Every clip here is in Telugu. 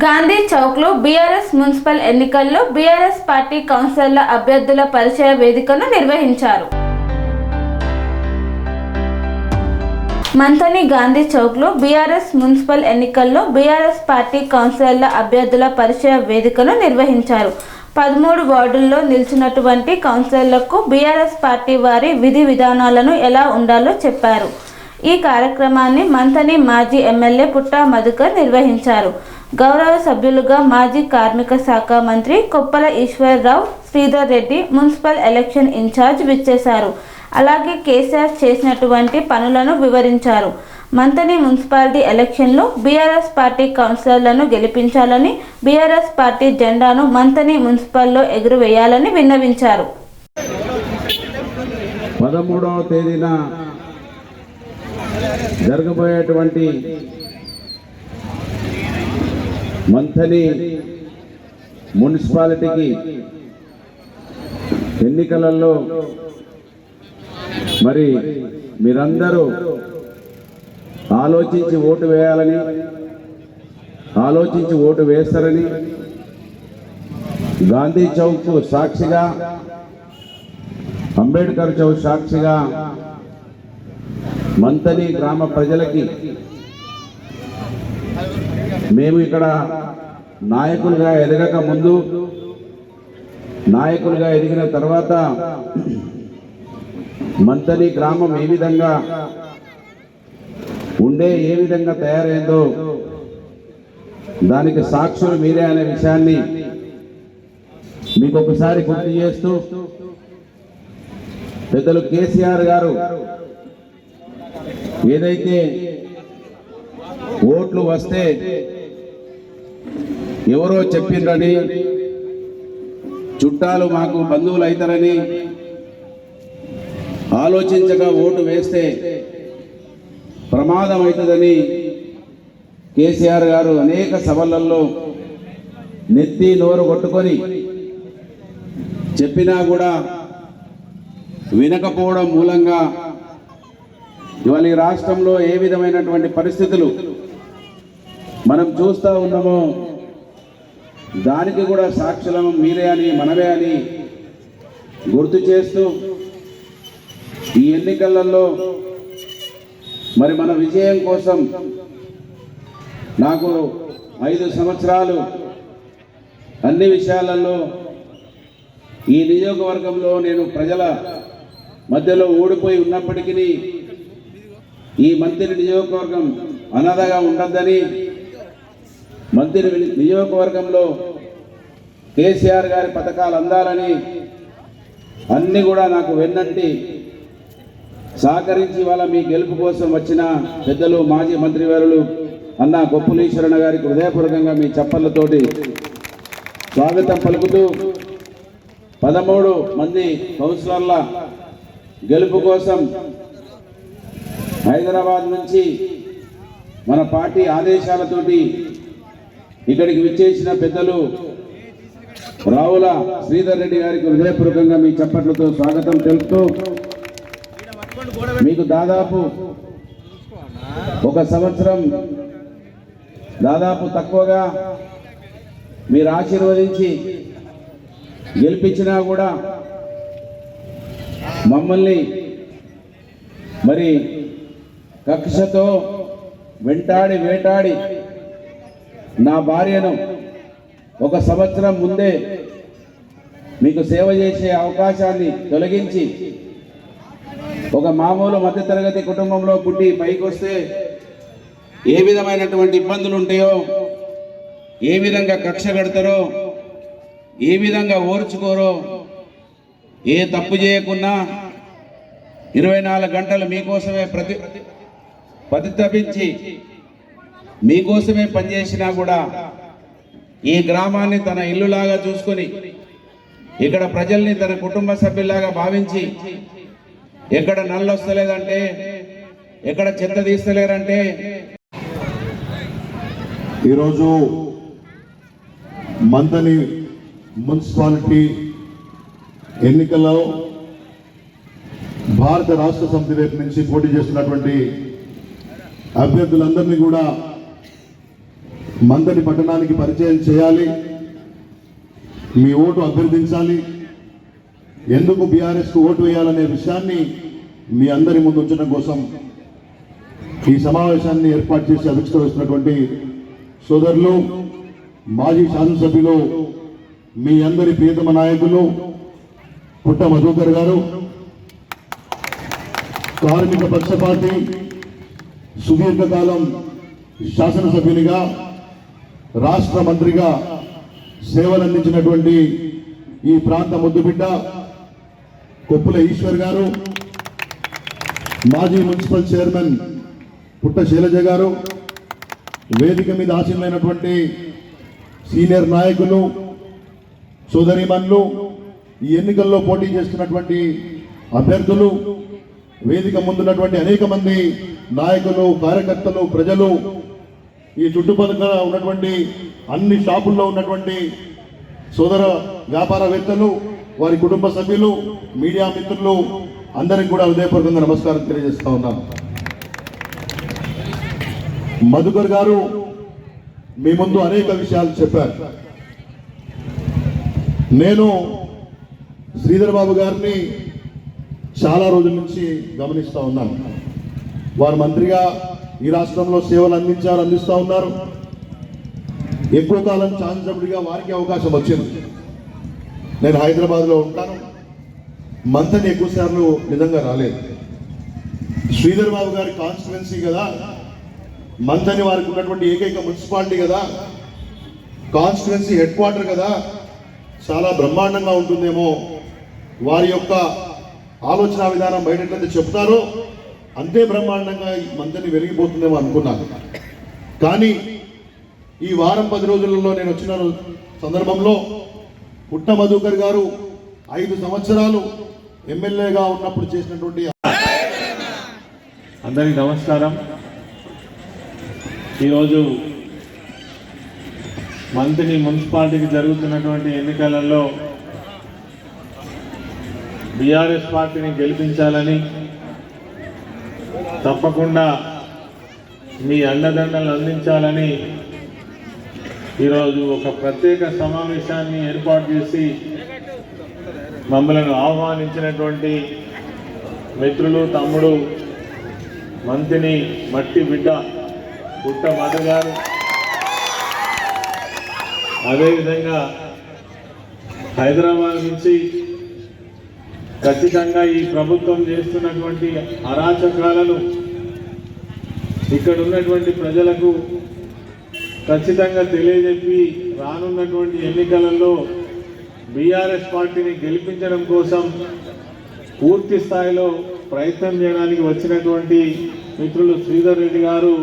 గాంధీ చౌక్లో బీఆర్ఎస్ మున్సిపల్ ఎన్నికల్లో బీఆర్ఎస్ పార్టీ కౌన్సిలర్ల అభ్యర్థుల పరిచయ వేదికను నిర్వహించారు. మంథని గాంధీ చౌక్లో బీఆర్ఎస్ మున్సిపల్ ఎన్నికల్లో బీఆర్ఎస్ పార్టీ కౌన్సిలర్ల అభ్యర్థుల పరిచయ వేదికను నిర్వహించారు. 13 వార్డుల్లో నిలిచినటువంటి కౌన్సిలర్లకు బీఆర్ఎస్ పార్టీ వారి విధి విధానాలను ఎలా ఉండాలో చెప్పారు. ఈ కార్యక్రమాన్ని మంథని మాజీ ఎమ్మెల్యే పుట్టా మధుకర్ నిర్వహించారు. గౌరవ సభ్యులుగా మాజీ కార్మిక శాఖ మంత్రి Koppula Eswararao, Sridhar Reddy municipal election in-charge విచ్చేశారు. అలాగే కేసీఆర్ చేసినటువంటి పనులను వివరించారు. మంథని మున్సిపాలిటీ ఎలక్షన్లో బీఆర్ఎస్ పార్టీ కౌన్సిలర్లను గెలిపించాలని, బీఆర్ఎస్ పార్టీ జెండాను మంథని మున్సిపల్లో ఎగురవేయాలని విన్నవించారు. 13వ తేదీన జరగబోయేటువంటి మంథని మున్సిపాలిటీకి ఎన్నికలలో మరి మీరందరూ ఆలోచించి ఓటు వేయాలని, ఆలోచించి ఓటు వేస్తారని గాంధీ చౌక్ సాక్షిగా, అంబేద్కర్ చౌక్ సాక్షిగా మంథని గ్రామ ప్రజలకి మేము ఇక్కడ నాయకులుగా ఎదగక ముందు, నాయకులుగా ఎదిగిన తర్వాత మంథని గ్రామం ఏ విధంగా ఉండే, ఏ విధంగా తయారైందో దానికి సాక్షులు మీరే అనే విషయాన్ని మీకు ఒకసారి గుర్తు చేస్తూ, పెద్దలు కేసీఆర్ గారు ఏదైతే ఓట్లు వస్తే ఎవరో చెప్పిండ్రని, చుట్టాలు మాకు బంధువులు అవుతారని ఆలోచించగా ఓటు వేస్తే ప్రమాదం అవుతుందని కేసీఆర్ గారు అనేక సభలలో నెత్తి నోరు కొట్టుకొని చెప్పినా కూడా వినకపోవడం మూలంగా ఇవాళ ఈ రాష్ట్రంలో ఏ విధమైనటువంటి పరిస్థితులు మనం చూస్తూ ఉన్నామో దానికి కూడా సాక్షులం మీరే అని, మనమే అని గుర్తు చేస్తూ ఈ ఎన్నికలలో మరి మన విజయం కోసం నాకు 5 సంవత్సరాలు అన్ని విషయాలలో ఈ నియోజకవర్గంలో నేను ప్రజల మధ్యలో ఓడిపోయి ఉన్నప్పటికీ ఈ మంథని నియోజకవర్గం అనాథగా ఉండద్దని, మంథని నియోజకవర్గంలో కేసీఆర్ గారి పథకాలు అందాలని అన్నీ కూడా నాకు వెన్నంటి సహకరించి వాళ్ళ మీ గెలుపు కోసం వచ్చిన పెద్దలు మాజీ మంత్రివర్యులు అన్న కొప్పులీశ్వరణ గారికి హృదయపూర్వకంగా మీ చప్పళ్ళతోటి స్వాగతం పలుకుతూ 13 మంది కౌన్సిలర్ల గెలుపు కోసం హైదరాబాద్ నుంచి మన పార్టీ ఆదేశాలతోటి ఇక్కడికి విచ్చేసిన పెద్దలు రావుల శ్రీధర్ రెడ్డి గారికి హృదయపూర్వకంగా మీ చప్పట్లతో స్వాగతం తెలుపుతూ, మీకు దాదాపు 1 సంవత్సరం దాదాపు తక్కువగా మీరు ఆశీర్వదించి గెలిపించినా కూడా మమ్మల్ని మరి కక్షతో వెంటాడి వేటాడి నా భార్యను 1 సంవత్సరం ముందే మీకు సేవ చేసే అవకాశాన్ని తొలగించి ఒక మామూలు మధ్యతరగతి కుటుంబంలో పుట్టి పైకి వస్తే ఏ విధమైనటువంటి ఇబ్బందులు ఉంటాయో, ఏ విధంగా కక్ష కడతారో, ఏ విధంగా ఓర్చుకోరో, ఏ తప్పు చేయకున్నా 24 గంటలు మీకోసమే ప్రతితపించి మీకోసమే పనిచేసినా కూడా ఈ గ్రామాన్ని తన ఇల్లులాగా చూసుకొని, ఇక్కడ ప్రజల్ని తన కుటుంబ సభ్యులాగా భావించి, ఎక్కడ నల్లు వస్తలేదంటే, ఎక్కడ చెత్త తీస్తలేరంటే, ఈరోజు మంథని మున్సిపాలిటీ ఎన్నికల్లో భారత రాష్ట్ర సమితి వైపు నుంచి పోటీ చేస్తున్నటువంటి అభ్యర్థులందరినీ కూడా మందని పట్టణానికి పరిచయం చేయాలి, మీ ఓటు అభ్యర్థించాలి, ఎందుకు బీఆర్ఎస్కు ఓటు వేయాలనే విషయాన్ని మీ అందరి ముందు ఉంచడం కోసం ఈ సమావేశాన్ని ఏర్పాటు చేసి అధ్యక్షత వహిస్తున్నటువంటి సోదరులు, మాజీ శాసనసభ్యులు, మీ అందరి ప్రియతమ నాయకులు పుట్ట మధుకర్ గారు, కార్మిక పక్షపాతి, సుదీర్ఘకాలం శాసనసభ్యునిగా, రాష్ట్ర మంత్రిగా సేవలు అందించినటువంటి ఈ ప్రాంత ముద్దుబిడ్డ కొప్పుల ఈశ్వర్ గారు, మాజీ మున్సిపల్ చైర్మన్ పుట్ట శైలజ గారు, వేదిక మీద ఆసీనులైనటువంటి సీనియర్ నాయకులు, సోదరీమణులు, ఈ ఎన్నికల్లో పోటీ చేస్తున్నటువంటి అభ్యర్థులు, వేదిక ముందున్నటువంటి అనేక మంది నాయకులు, కార్యకర్తలు, ప్రజలు, ఈ చుట్టుపక్కల ఉన్నటువంటి అన్ని షాపుల్లో ఉన్నటువంటి సోదర వ్యాపారవేత్తలు, వారి కుటుంబ సభ్యులు, మీడియా మిత్రులు అందరికి కూడా హృదయపూర్వకంగా నమస్కారం తెలియజేస్తా ఉన్నాను. మధుకర్ గారు మీ ముందు అనేక విషయాలు చెప్పారు. నేను శ్రీధర్ బాబు గారిని చాలా రోజుల నుంచి గమనిస్తూ ఉన్నాను. వారు మంత్రిగా ఈ రాష్ట్రంలో సేవలు అందిస్తూ ఉన్నారు. ఎక్కువ కాలం శాసనసభ్యుడిగా వారికి అవకాశం వచ్చింది. నేను హైదరాబాద్లో ఉంటాను, మంత్రిని ఎక్కువసార్లు నిజంగా రాలేదు. శ్రీధర్ బాబు గారి కాన్స్టిట్యువెన్సీ కదా, మంత్రిని వారికి ఉన్నటువంటి ఏకైక మున్సిపాలిటీ కదా, కాన్స్టిట్యువెన్సీ హెడ్ క్వార్టర్ కదా, చాలా బ్రహ్మాండంగా ఉంటుందేమో, వారి యొక్క ఆలోచన విధానం బయట ఎట్లయితే చెప్తారో అంతే బ్రహ్మాండంగా ఈ మంత్రిని వెలిగిపోతుందేమో అనుకున్నాను. కానీ ఈ వారం 10 రోజులలో నేను వచ్చిన సందర్భంలో పుట్ట మధుకర్ గారు 5 సంవత్సరాలు ఎమ్మెల్యేగా ఉన్నప్పుడు చేసినటువంటి అందరికీ నమస్కారం. ఈరోజు మంత్రి మున్సిపాలిటీకి జరుగుతున్నటువంటి ఎన్నికలలో బీఆర్ఎస్ పార్టీని గెలిపించాలని, తప్పకుండా మీ అండదండలు అందించాలని ఈరోజు ఒక ప్రత్యేక సమావేశాన్ని ఏర్పాటు చేసి మమ్మల్ని ఆహ్వానించినటువంటి మిత్రులు, తమ్ముడు, మంత్రిని మట్టి బిడ్డ పుట్ట మధు గారు, అదేవిధంగా హైదరాబాద్ నుంచి ఖచ్చితంగా ఈ ప్రభుత్వం చేస్తున్నటువంటి అరాచకాలను ఇక్కడ ఉన్నటువంటి ప్రజలకు ఖచ్చితంగా తెలియజెప్పి రానున్నటువంటి ఎన్నికలలో బీఆర్ఎస్ పార్టీని గెలిపించడం కోసం పూర్తి స్థాయిలో ప్రయత్నం చేయడానికి వచ్చినటువంటి మిత్రులు శ్రీధర్ రెడ్డి గారు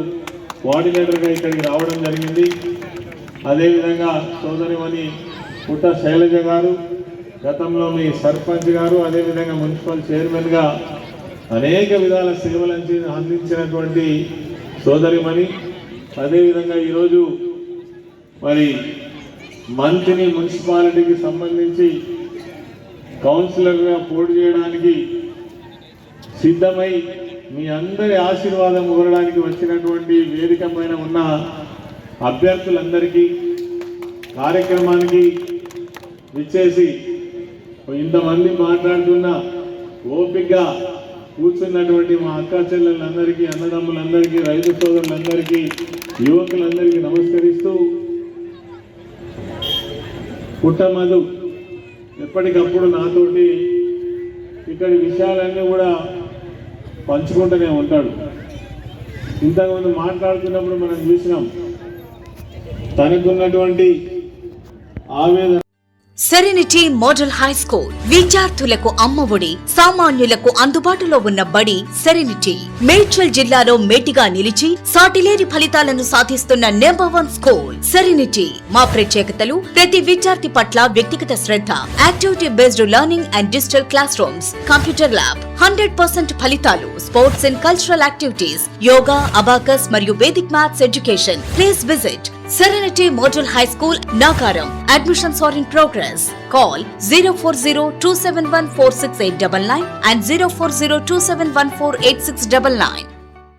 కోఆర్డినేటర్గా ఇక్కడికి రావడం జరిగింది. అదేవిధంగా సోదరిమణి పుట్ట శైలజ గారు, గతంలో మీ సర్పంచ్ గారు, అదేవిధంగా మున్సిపల్ చైర్మన్గా అనేక విధాల సేవలు అందించినటువంటి సోదరిమణి, అదేవిధంగా ఈరోజు మరి మంత్రిని మున్సిపాలిటీకి సంబంధించి కౌన్సిలర్గా పోటీ చేయడానికి సిద్ధమై మీ అందరి ఆశీర్వాదం కోరడానికి వచ్చినటువంటి వేదిక పైన ఉన్న అభ్యర్థులందరికీ, కార్యక్రమానికి విచ్చేసి ఇంతమంది మాట్లాడుతున్న ఓపికగా కూర్చున్నటువంటి మా అక్క చెల్లెళ్ళందరికీ, అన్నదమ్ములందరికీ, రైతు సోదరులందరికీ, యువకులందరికీ నమస్కరిస్తూ, పుట్ట మధు ఎప్పటికప్పుడు నాతోటి ఇక్కడి విషయాలన్నీ కూడా పంచుకుంటూనే ఉంటాడు. ఇంతకుముందు మాట్లాడుతున్నప్పుడు మనం చూసినాం తనకున్నటువంటి ఆవేదన. సెరెనిటీ మోడల్ హై స్కూల్ విద్యార్థులకు అమ్మఒడి, సామాన్యులకు అందుబాటులో ఉన్న బడి సెరెనిటీ. మేడ్చల్ జిల్లాలో మేటిగా నిలిచి సాటిలేని ఫలితాలను సాధిస్తున్న #1 స్కూల్ సెరెనిటీ. మా ప్రత్యేకతలు: ప్రతి విద్యార్థి పట్ల వ్యక్తిగత శ్రద్ధ, activity based learning and digital class rooms, computer lab, 100% ఫలితాలు, sports and cultural activities, yoga, abacus మరియు Vedic maths education. Please visit Serenity Model High School, Nagaram. Admissions are in progress. Call 040-271-46899 and 040-271-48699.